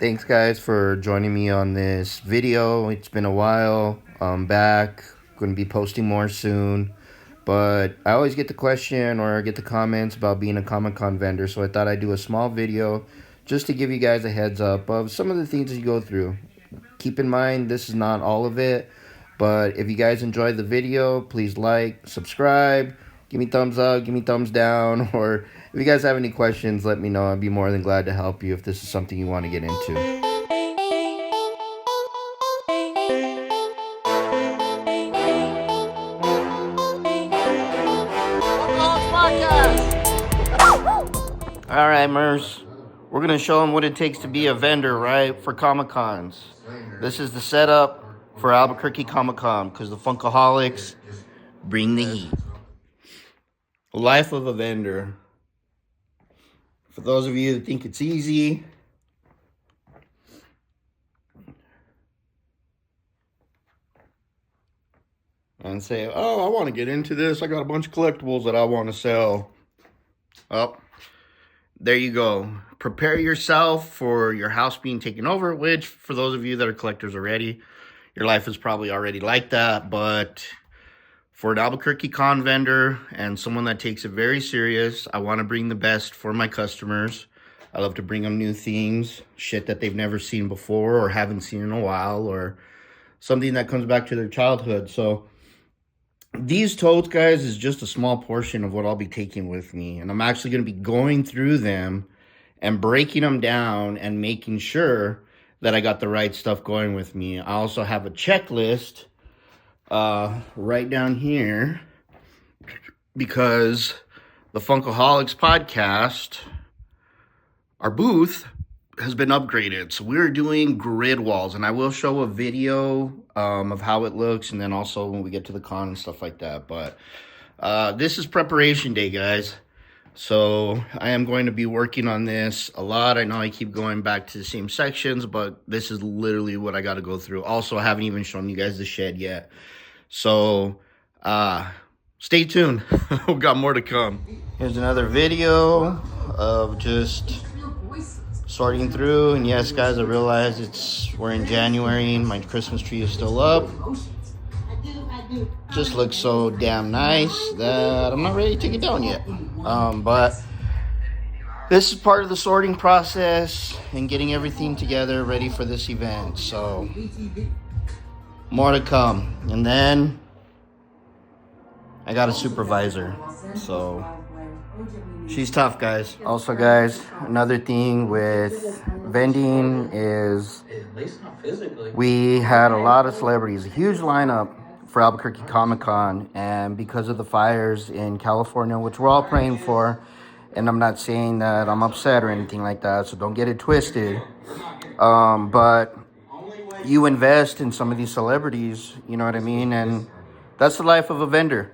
Thanks guys for joining me on this video. It's been a while. I'm back. Going to be posting more soon. But I always get the question or get the comments about being a Comic-Con vendor, so I thought I'd do a small video just to give you guys a heads up of some of the things that you go through. Keep in mind, this is not all of it, but if you guys enjoyed the video, please like, subscribe, give me thumbs up, give me thumbs down, or if you guys have any questions, let me know. I'd be more than glad to help you if this is something you want to get into. All right, Merce. We're going to show them what it takes to be a vendor, right, for Comic-Cons. This is the setup for Albuquerque Comic-Con because the Funkaholics bring the heat. Life of a vendor. For those of you that think it's easy, and say, oh, I want to get into this. I got a bunch of collectibles that I want to sell. Oh, there you go. Prepare yourself for your house being taken over, which for those of you that are collectors already, your life is probably already like that. But for an Albuquerque con vendor and someone that takes it very serious, I want to bring the best for my customers. I love to bring them new things, shit that they've never seen before or haven't seen in a while, or something that comes back to their childhood. So these totes, guys, is just a small portion of what I'll be taking with me. And I'm actually going to be going through them and breaking them down and making sure that I got the right stuff going with me. I also have a checklist right down here because the Funkaholics podcast, our booth, has been upgraded. So we're doing grid walls, and I will show a video of how it looks, and then also when we get to the con and stuff like that. But this is preparation day, guys. So I am going to be working on this a lot. I know I keep going back to the same sections, but this is literally what I got to go through. Also, I haven't even shown you guys the shed yet. So stay tuned. We've got more to come. Here's another video of just sorting through. And yes, guys, I realize we're in January and my Christmas tree is still up. Just looks so damn nice that I'm not ready to take it down yet. But this is part of the sorting process and getting everything together ready for this event. So more to come. And then I got a supervisor. So she's tough, guys. Also, guys, another thing with vending is we had a lot of celebrities, a huge lineup for Albuquerque Comic-Con, and because of the fires in California, which we're all praying for, and I'm not saying that I'm upset or anything like that, so don't get it twisted, but you invest in some of these celebrities, you know what I mean, and that's the life of a vendor.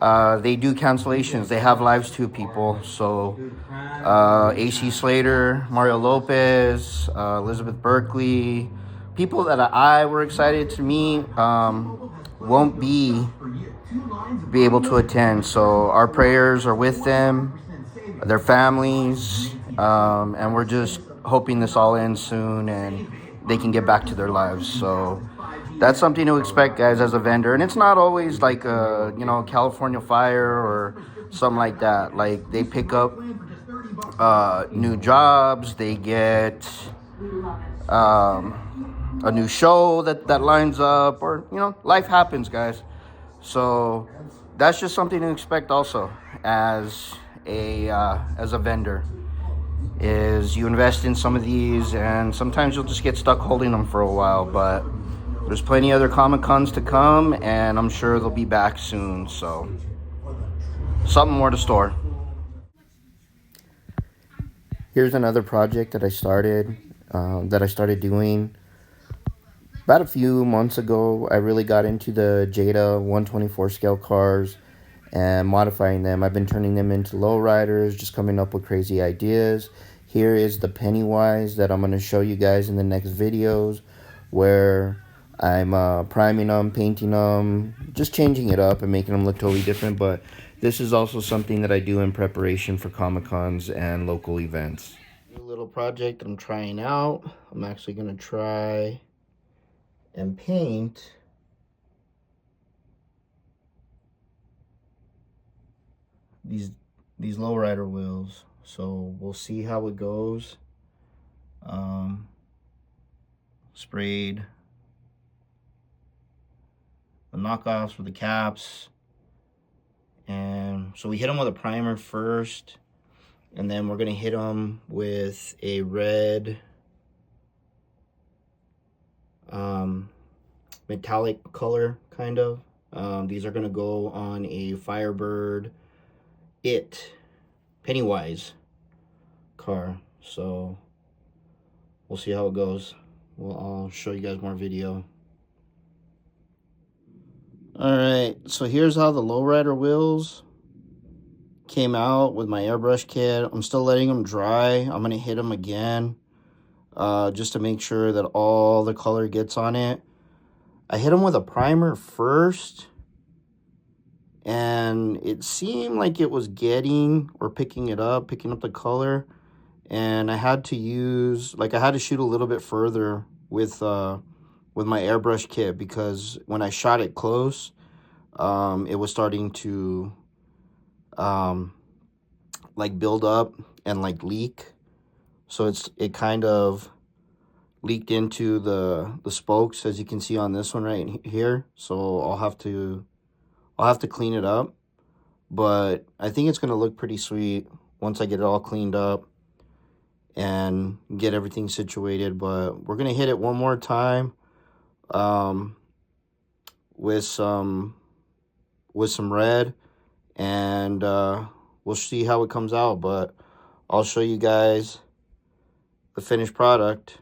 They do cancellations. They have lives too, people. So AC Slater, Mario Lopez, Elizabeth Berkley, people that I were excited to meet won't be able to attend. So our prayers are with them, their families, and we're just hoping this all ends soon and they can get back to their lives. So that's something to expect, guys, as a vendor. And it's not always like a, California fire or something like that. Like, they pick up new jobs. They get a new show that lines up, or, life happens, guys. So that's just something to expect also as a vendor, is you invest in some of these, and sometimes you'll just get stuck holding them for a while, but there's plenty other Comic-Cons to come, and I'm sure they'll be back soon, so something more to store. Here's another project that I started doing about a few months ago. I really got into the Jada 124 scale cars and modifying them. I've been turning them into lowriders, just coming up with crazy ideas. Here is the Pennywise that I'm going to show you guys in the next videos, where I'm priming them, painting them, just changing it up and making them look totally different. But this is also something that I do in preparation for Comic-Cons and local events. New little project I'm trying out. I'm actually gonna try and paint these lowrider wheels. So we'll see how it goes. Sprayed the knockoffs for the caps, and so we hit them with a primer first, and then we're gonna hit them with a red metallic color, kind of. These are gonna go on a Firebird Pennywise car, so we'll see how it goes. I'll show you guys more video. Alright, so here's how the lowrider wheels came out with my airbrush kit. I'm still letting them dry. I'm going to hit them again just to make sure that all the color gets on it. I hit them with a primer first, and it seemed like it was getting or picking up the color. And I had to use, I had to shoot a little bit further with my airbrush kit, because when I shot it close, it was starting to build up and leak. So it kind of leaked into the spokes, as you can see on this one right here. So I'll have to clean it up, but I think it's gonna look pretty sweet once I get it all cleaned up and get everything situated. But we're gonna hit it one more time with some red, and we'll see how it comes out. But I'll show you guys the finished product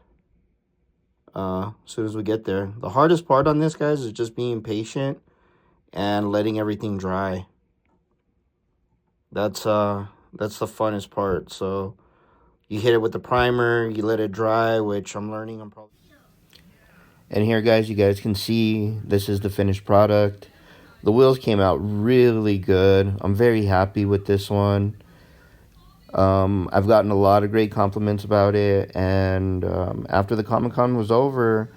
as soon as we get there. The hardest part on this, guys, is just being patient and letting everything dry. That's the funnest part. So you hit it with the primer, you let it dry, which I'm learning. And here, guys, you guys can see this is the finished product. The wheels came out really good. I'm very happy with this one. I've gotten a lot of great compliments about it, and after the Comic-Con was over,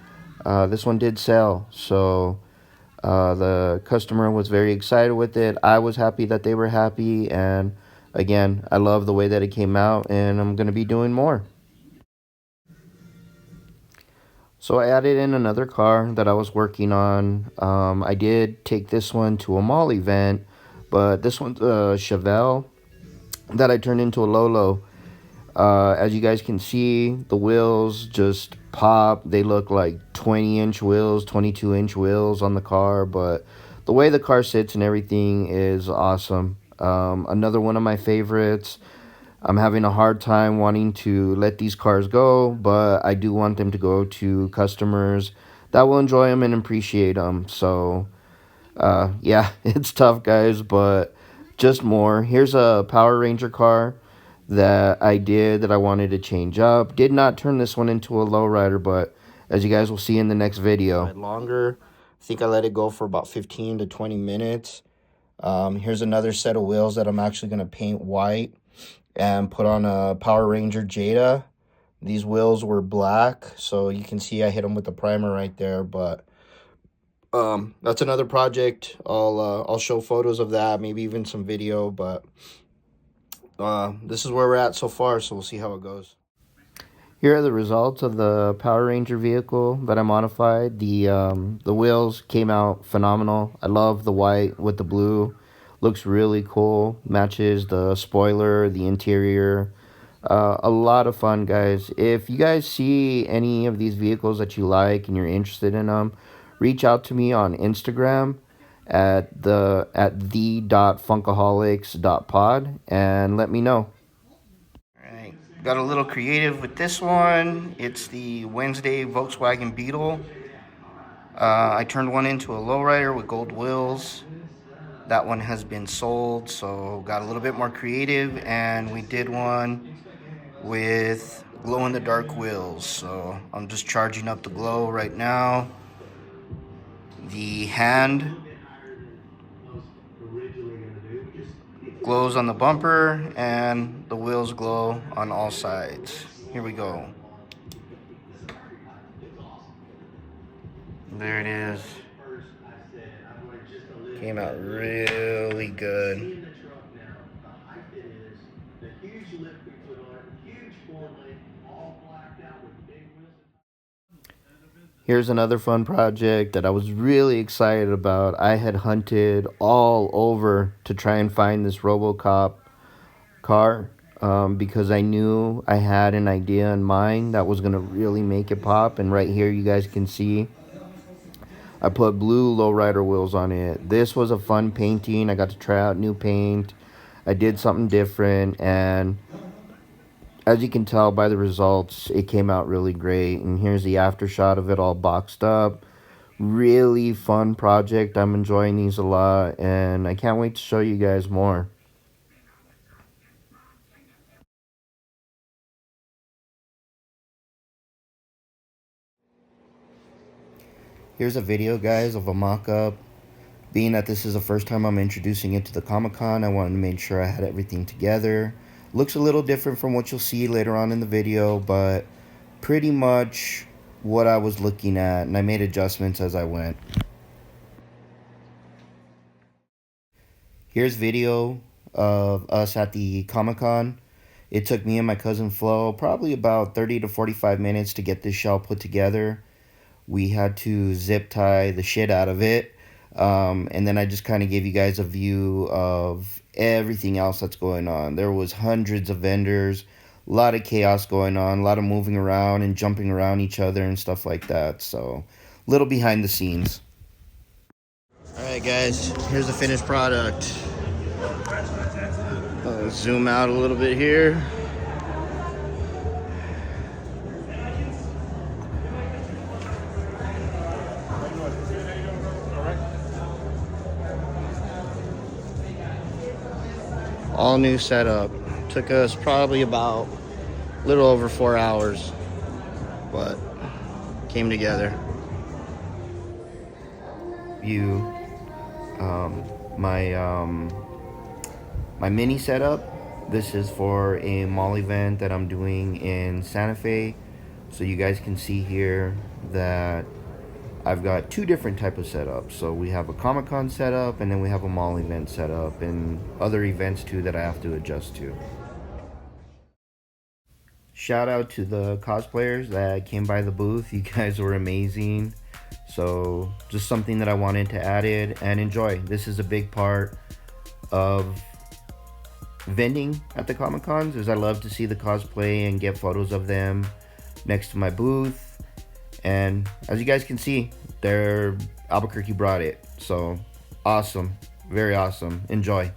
this one did sell. So the customer was very excited with it. I was happy that they were happy, and again, I love the way that it came out, and I'm going to be doing more. So I added in another car that I was working on. I did take this one to a mall event, but this one's a Chevelle that I turned into a Lolo. As you guys can see, the wheels just pop. They look like 20-inch wheels, 22-inch wheels on the car, but the way the car sits and everything is awesome. Another one of my favorites. I'm having a hard time wanting to let these cars go, but I do want them to go to customers that will enjoy them and appreciate them. So, yeah, it's tough, guys, but just more. Here's a Power Ranger car that I wanted to change up. Did not turn this one into a lowrider, but as you guys will see in the next video. Longer. I think I let it go for about 15 to 20 minutes. Here's another set of wheels that I'm actually going to paint white and put on a Power Ranger Jada. These wheels were black, so you can see I hit them with the primer right there. But that's another project. I'll show photos of that, maybe even some video. But this is where we're at so far, so we'll see how it goes. Here are the results of the Power Ranger vehicle that I modified. The wheels came out phenomenal. I love the white with the blue. Looks really cool. Matches the spoiler, the interior. A lot of fun, guys. If you guys see any of these vehicles that you like and you're interested in them, reach out to me on Instagram at the.funkaholics.pod and let me know. Alright, got a little creative with this one. It's the Wednesday Volkswagen Beetle. I turned one into a lowrider with gold wheels. That one has been sold, so got a little bit more creative, and we did one with glow-in-the-dark wheels. So I'm just charging up the glow right now. The hand Glows on the bumper and the wheels glow on all sides. Here we go. There it is. Came out really good. Here's another fun project that I was really excited about. I had hunted all over to try and find this RoboCop car because I knew I had an idea in mind that was going to really make it pop. And right here you guys can see I put blue lowrider wheels on it. This was a fun painting. I got to try out new paint. I did something different, and as you can tell by the results, it came out really great. And here's the after shot of it all boxed up. Really fun project. I'm enjoying these a lot, and I can't wait to show you guys more. Here's a video, guys, of a mock-up. Being that this is the first time I'm introducing it to the Comic-Con, I wanted to make sure I had everything together. Looks a little different from what you'll see later on in the video, but pretty much what I was looking at, and I made adjustments as I went. Here's video of us at the Comic-Con. It took me and my cousin Flo probably about 30 to 45 minutes to get this shell put together. We had to zip tie the shit out of it. And then I just kind of gave you guys a view of everything else that's going on. There was hundreds of vendors, a lot of chaos going on, a lot of moving around and jumping around each other and stuff like that. So, little behind the scenes. Alright guys, here's the finished product. Zoom out a little bit here. All new setup. Took us probably about a little over 4 hours, but came together. View my mini setup. This is for a mall event that I'm doing in Santa Fe. So you guys can see here that I've got two different type of setups. So we have a Comic-Con setup, and then we have a mall event setup, and other events too that I have to adjust to. Shout out to the cosplayers that came by the booth. You guys were amazing. So just something that I wanted to add in and enjoy. This is a big part of vending at the Comic-Cons, is I love to see the cosplay and get photos of them next to my booth. And as you guys can see, Albuquerque brought it. So awesome. Very awesome. Enjoy.